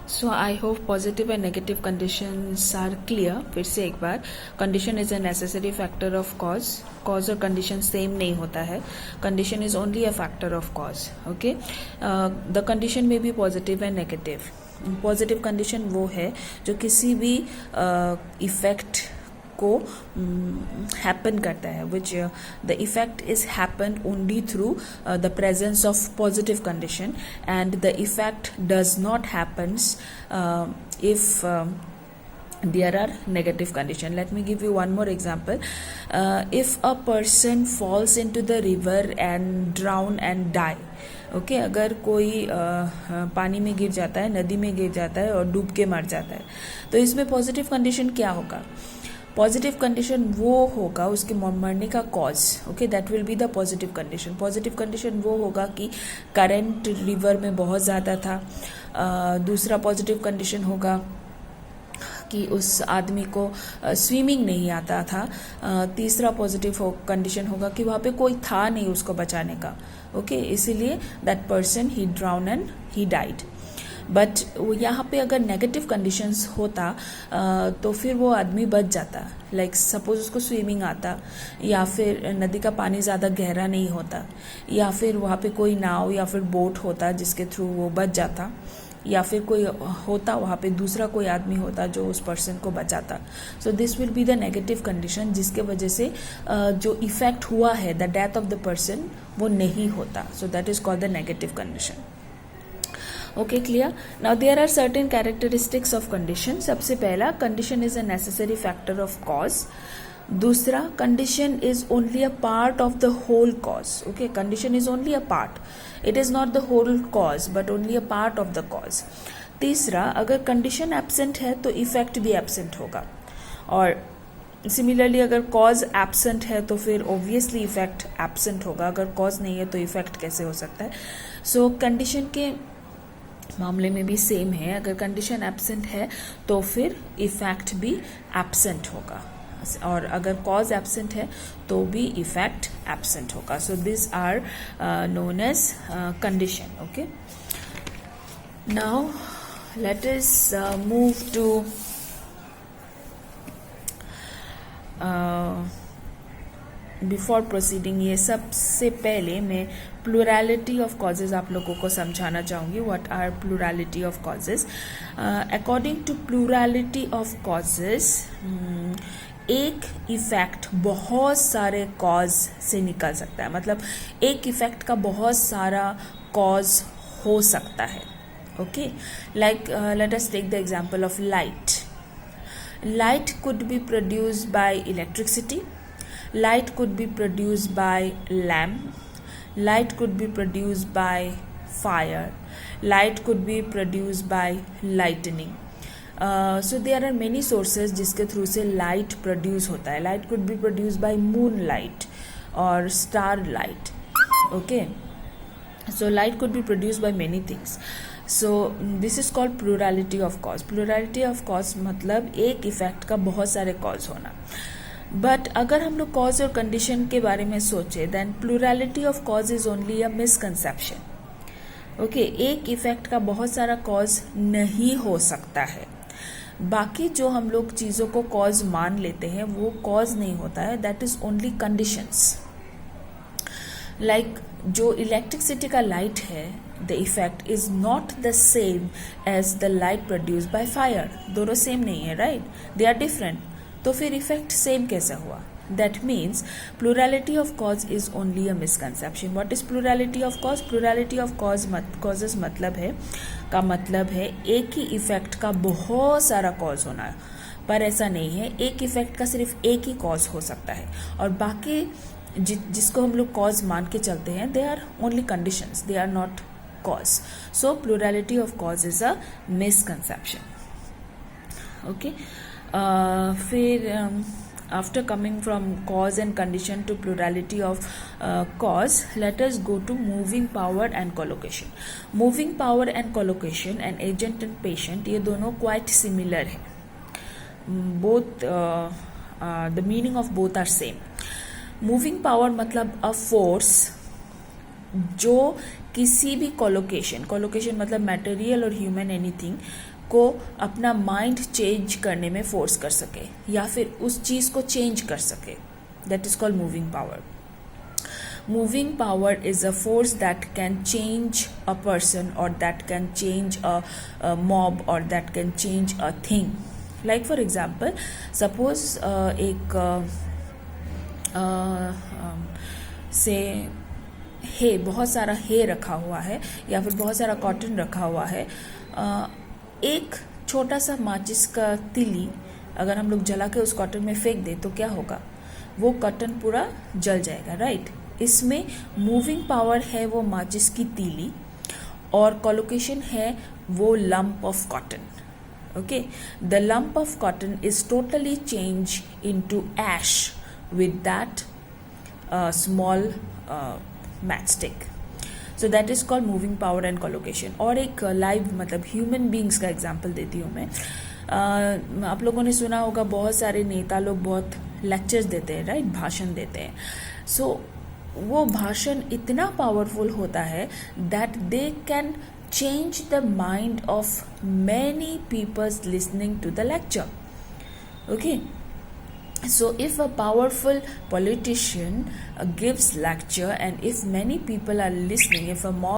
So I hope positive and negative conditions are clear. फिर से एक बार, condition is a necessary factor of cause. Cause और condition same नहीं होता है. Condition is only a factor of cause. Okay, the condition में be positive and negative. Positive condition वो है जो किसी भी इफेक्ट को हैपन करता है, which the effect is happen only through the presence of positive condition, and the effect does not happens if there are negative condition. Let me give you one more example. If a person falls into the river and drown and die, okay, अगर कोई पानी में गिर जाता है, नदी में गिर जाता है और डूब के मर जाता है, तो इसमें पॉजिटिव कंडीशन क्या होगा? पॉजिटिव कंडीशन वो होगा उसके मरने का cause. Okay, that will be the positive condition. Positive condition वो होगा कि करंट रिवर में बहुत ज़्यादा था. दूसरा पॉजिटिव कंडीशन होगा कि उस आदमी को स्विमिंग नहीं आता था. तीसरा पॉजिटिव कंडीशन होगा कि वहाँ पे कोई था नहीं उसको बचाने का. ओके, इसीलिए that person he drown and he died. But यहाँ पे अगर नेगेटिव कंडीशंस होता तो फिर वो आदमी बच जाता. लाइक सपोज उसको स्विमिंग आता, या फिर नदी का पानी ज़्यादा गहरा नहीं होता, या फिर वहाँ पे कोई नाव या फिर बोट होता जिसके थ्रू वो बच जाता, या फिर कोई होता वहाँ पे दूसरा कोई आदमी होता जो उस पर्सन को बचाता. So this will be the negative condition, जिसके वजह से जो इफेक्ट हुआ है, the death of the person, वो नहीं होता. So that is called the negative condition. Okay, clear. Now there are certain characteristics of condition. सबसे पहला, condition is a necessary factor of cause. दूसरा, condition is only a part of the whole cause. Okay, condition is only a part. It is not the whole cause but only a part of the cause. तीसरा, अगर condition absent है तो effect भी absent होगा. और similarly अगर cause absent है तो फिर ऑब्वियसली इफेक्ट एब्सेंट होगा. अगर कॉज नहीं है तो इफेक्ट कैसे हो सकता है? सो कंडीशन के मामले में भी सेम है. अगर कंडीशन एब्सेंट है तो फिर इफेक्ट भी एब्सेंट होगा, और अगर कॉज एब्सेंट है तो भी इफेक्ट एब्सेंट होगा. So this are known as condition. Okay, now let us move to before proceeding. ये सबसे पहले मैं प्लूरैलिटी ऑफ कॉजेज आप लोगों को समझाना चाहूँगी. What are plurality of causes? According to plurality of causes, एक इफेक्ट बहुत सारे कॉज से निकल सकता है. मतलब एक इफेक्ट का बहुत सारा कॉज हो सकता है. Okay, like let us take the example of light. Light could be produced by electricity. Light could be produced by lamp. Light could be produced by fire. Light could be produced by lightning. So there are many sources जिसके through से light produce होता है. Light could be produced by moonlight or starlight. Okay, so light could be produced by many things. So this is called plurality of cause. Plurality of cause मतलब एक effect का बहुत सारे cause होना. But अगर हम लोग कॉज और कंडीशन के बारे में सोचे, then plurality of cause is only a misconception. Okay, एक इफेक्ट का बहुत सारा कॉज नहीं हो सकता है. बाकी जो हम लोग चीज़ों को कॉज मान लेते हैं वो कॉज नहीं होता है. That is only conditions. Like जो इलेक्ट्रिसिटी का लाइट है, the effect is not the same as the light produce by fire. दोनों सेम नहीं है, राइट? They are different. तो फिर इफेक्ट सेम कैसे हुआ? That means plurality of cause is only a misconception. What is plurality of cause? Plurality of causes मतलब है एक ही इफेक्ट का बहुत सारा कॉज होना. पर ऐसा नहीं है. एक इफेक्ट का सिर्फ एक ही कॉज हो सकता है, और बाकी जिसको हम लोग कॉज मान के चलते हैं, they are only conditions, they are not cause. So plurality of cause is a misconception. Okay, फिर after coming from cause and condition to plurality of cause, let us go to moving power and collocation. Moving power and collocation and agent and patient, ये दोनों quite similar है. Both the meaning of both are same. Moving power मतलब a force जो किसी भी colocation मतलब material और human anything को अपना माइंड चेंज करने में फोर्स कर सके या फिर उस चीज़ को चेंज कर सके, that is called moving power. Moving power is a force that can change a person or that can change a mob or that can change a thing. Like for example, suppose एक से है बहुत सारा है रखा हुआ है या फिर बहुत सारा कॉटन रखा हुआ है. एक छोटा सा माचिस का तिली अगर हम लोग जला के उस कॉटन में फेंक दें तो क्या होगा, वो कॉटन पूरा जल जाएगा, राइट. इसमें मूविंग पावर है वो माचिस की तीली और कोलोकेशन है वो lump of cotton. Okay, the lump of cotton is totally change into ash with that small matchstick. So that is called moving power and collocation. और एक लाइव मतलब ह्यूमन बींग्स का एग्जाम्पल देती हूँ मैं. आप लोगों ने सुना होगा बहुत सारे नेता लोग बहुत लेक्चर्स देते हैं, राइट, भाषण देते हैं. सो वो भाषण इतना पावरफुल होता है that they can change the mind of many peoples listening to the lecture. Okay, so if a powerful politician gives lecture and if many people are listening, if a mob